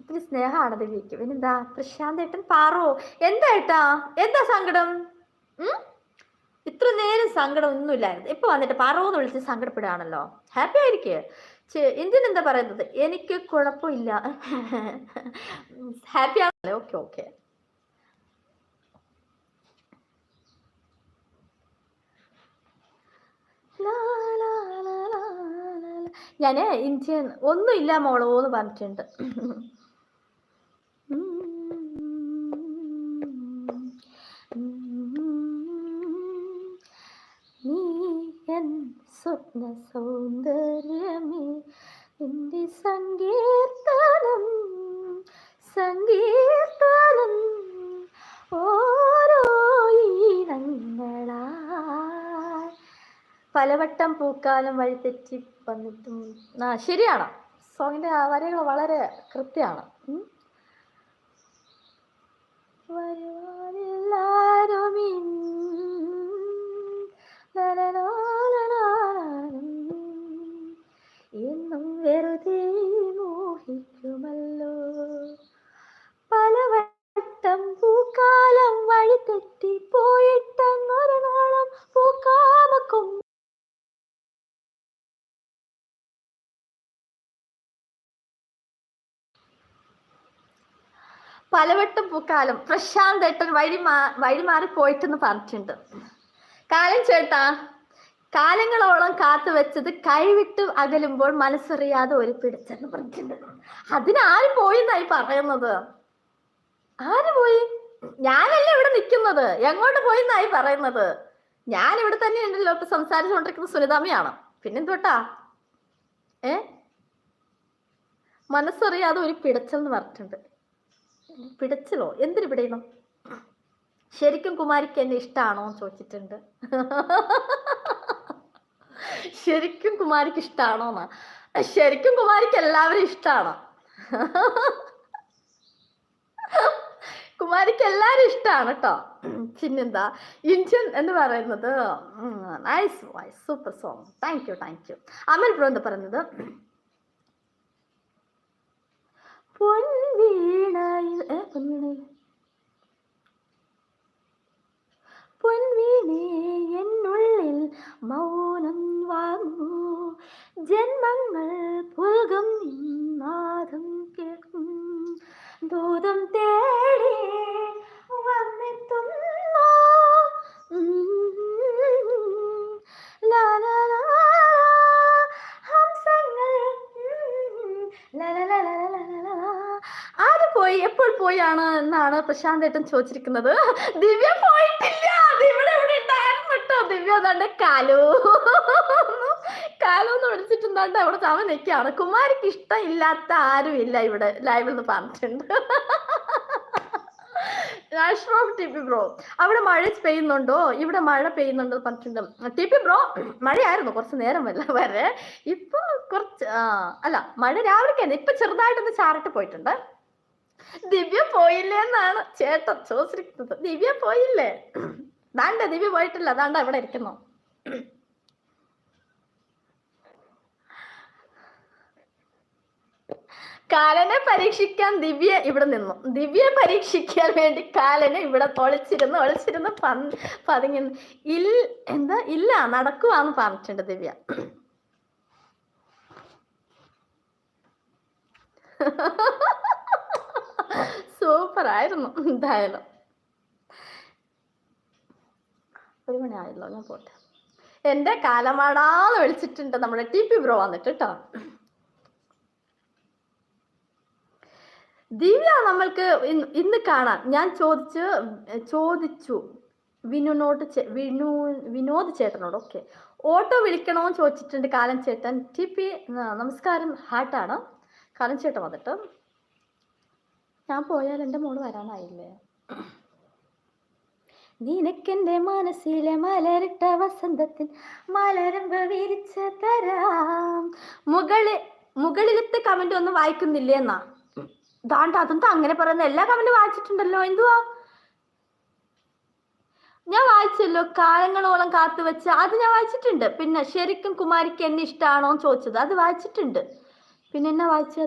ഇത്തിരി സ്നേഹമാണ് ദിവ്യക്ക്. പിന്നെന്താ പ്രശാന്ത് ഏട്ടൻ പാറോ എന്താ ഏട്ടാ, എന്താ സങ്കടം? ഇത്ര നേരം സങ്കടം ഒന്നുമില്ലായിരുന്നു, ഇപ്പൊ വന്നിട്ട് പാറോന്ന് വിളിച്ച് സങ്കടപ്പെടുകയാണല്ലോ. ഹാപ്പി ആയിരിക്കേ. ഇന്ത്യൻ എന്താ പറയുന്നത്? എനിക്ക് കുഴപ്പമില്ല. ഹാപ്പി ആണല്ലേ? Okay okay. ഞാന് ഇന്ത്യൻ ഒന്നുമില്ല മോളോ എന്ന് പറഞ്ഞിട്ടുണ്ട്. സ്വപ്ന സൗന്ദര്യമേ നിന്റെ സങ്കീർത്തനം സങ്കീർത്തനം ഓരോ ഈണങ്ങളാ പലവട്ടം പൂക്കാലം വഴിതെറ്റി വന്നിട്ടും. ശരിയാണ്, സോങ്ങിന്റെ വരികൾ വളരെ കൃത്യമാണ്. എന്നും വെറുതെ മോഹിക്കുമല്ലോ, പലവട്ടം പൂക്കാലം വഴി തെറ്റി പോയിട്ടങ്ങൊരു നാളം പൂക്കാമക്കും. പലവട്ടം പൂക്കാലം പ്രശാന്ത് ഏട്ടൻ വഴിമാറി പോയിട്ടെന്ന് പറഞ്ഞിട്ടുണ്ട്. കാലം ചേട്ടാ, കാലങ്ങളോളം കാത്തു വെച്ചത് കൈവിട്ട് അകലുമ്പോൾ മനസ്സറിയാതെ ഒരു പിടിച്ചെന്ന് പറഞ്ഞിട്ടുണ്ട്. അതിനാര് പോയി എന്നായി പറയുന്നത്? ആര് പോയി? ഞാനല്ലേ ഇവിടെ നിൽക്കുന്നത്, എങ്ങോട്ട് പോയി എന്നായി പറയുന്നത്? ഞാൻ ഇവിടെ തന്നെ ഉണ്ടല്ലോ, ഇപ്പൊ സംസാരിച്ചുകൊണ്ടിരിക്കുന്നത് സുനിതാമ്മയാണ്. പിന്നെന്തോട്ടാ മനസ്സറിയാതെ ഒരു പിടച്ചെന്ന് പറഞ്ഞിട്ടുണ്ട്. പിടച്ചലോ? എന്തിനു പിടയണം? ശരിക്കും കുമാരിക്ക് എന്നെ ഇഷ്ടമാണോ എന്ന് ചോദിച്ചിട്ടുണ്ട്. ശരിക്കും കുമാരിക്ക് ഇഷ്ടമാണോന്നാ? ശരിക്കും കുമാരിക്ക് എല്ലാവരും ഇഷ്ടമാണ്. കുമാരിക്ക് എല്ലാരും ഇഷ്ടമാണ് കേട്ടോ. പിന്നെന്താ ഇന്ത്യൻ എന്ന് പറയുന്നത് nice voice, super song, thank you thank you. Amal bro എന്താ പറയുന്നത്? പൊൻവീണയിൽ പൊൻവീണേ എന്നുള്ളിൽ മൗനം വാങ്ങൂ, ജന്മങ്ങൾ പുൽകം നാദം കേൾക്കും, ദൂതം തേടി വന്നെത്തുന്നു ഹംസങ്ങൾ. ആര് പോയി, എപ്പോൾ പോയാണ് എന്നാണ് പ്രശാന്ത് ഏട്ടൻ ചോദിച്ചിരിക്കുന്നത്. ദിവ്യ പോയിട്ടില്ല, ഇവിടെ ഉണ്ടായിരുന്നു കേട്ടോ. ദിവ്യ അതാണ്ട് കാലു എന്ന് വിളിച്ചിട്ടുണ്ടാണ്ട് അവിടെ ചാമ നിൽക്കുകയാണ്. കുമാരിക്ക് ഇഷ്ടം ഇല്ലാത്ത ആരും ഇല്ല ഇവിടെ ലൈവിൽ നിന്ന് പറഞ്ഞിട്ടുണ്ട്. ടി പി ബ്രോ, അവിടെ മഴ പെയ്യുന്നുണ്ടോ? ഇവിടെ മഴ പെയ്യുന്നുണ്ടോ പറഞ്ഞിട്ടുണ്ട്. ടി പി ബ്രോ, മഴയായിരുന്നു കുറച്ച് നേരം വരെ. ഇപ്പൊ കുറച്ച് അല്ല, മഴ രാവിലെ കഴിഞ്ഞു, ഇപ്പൊ ചെറുതായിട്ടൊന്ന് ചാറിട്ട് പോയിട്ടുണ്ട്. ദിവ്യ പോയില്ലേ എന്നാണ് ചേട്ടൻ ചോദിച്ചിരിക്കുന്നത്. ദിവ്യ പോയില്ലേ? ദാണ്ട ദിവ്യ പോയിട്ടില്ല, ദാണ്ട ഇവിടെ ഇരിക്കുന്നു. കാലനെ പരീക്ഷിക്കാൻ ദിവ്യ ഇവിടെ നിന്നു. ദിവ്യ പരീക്ഷിക്കാൻ വേണ്ടി കാലനെ ഇവിടെ ഒളിച്ചിരുന്ന് പതുങ്ങി ഇല്ല നടക്കുവാന്ന് പറഞ്ഞിട്ടുണ്ട് ദിവ്യ. സൂപ്പർ ആയിരുന്നു എന്തായാലും. 1 മണി ആയല്ലോ, ഞാൻ പോട്ടെ. എന്റെ കാലമാടാന്ന് വിളിച്ചിട്ടുണ്ട് നമ്മുടെ ടി പി ബ്രോ വന്നിട്ട് കേട്ടോ. ദിവ്യ നമ്മൾക്ക് ഇന്ന് കാണാം. ഞാൻ ചോദിച്ചു വിനോദ് ചേട്ടനോട്. ഓക്കെ, ഓട്ടോ വിളിക്കണോന്ന് ചോദിച്ചിട്ടുണ്ട് കാലൻ ചേട്ടൻ. ടി പി നമസ്കാരം, ഹാർട്ടാണ് കാലൻ ചേട്ടൻ വന്നിട്ട്. ഞാൻ പോയാൽ എൻ്റെ മോള് വരാനായില്ലേ? നിനക്കെന്റെ മനസ്സിലെ മലരിട്ട വസന്തത്തിൽ മലരമ്പ വിരിച്ച തരാം. മുകളിലത്തെ കമന്റ് ഒന്നും വായിക്കുന്നില്ലേ എന്നാ? ദാണ്ട അതെന്താ അങ്ങനെ പറയുന്നത്? എല്ലാ കമന്റ് വായിച്ചിട്ടുണ്ടല്ലോ. എന്തുവാ ഞാൻ വായിച്ചല്ലോ, കാലങ്ങളോളം കാത്തുവെച്ച അത് ഞാൻ വായിച്ചിട്ടുണ്ട്. പിന്നെ ശരിക്കും കുമാരിക്ക് എന്നെ ഇഷ്ടമാണോ എന്ന് ചോദിച്ചത് അത് വായിച്ചിട്ടുണ്ട്. പിന്നെ എന്നാ വായിച്ച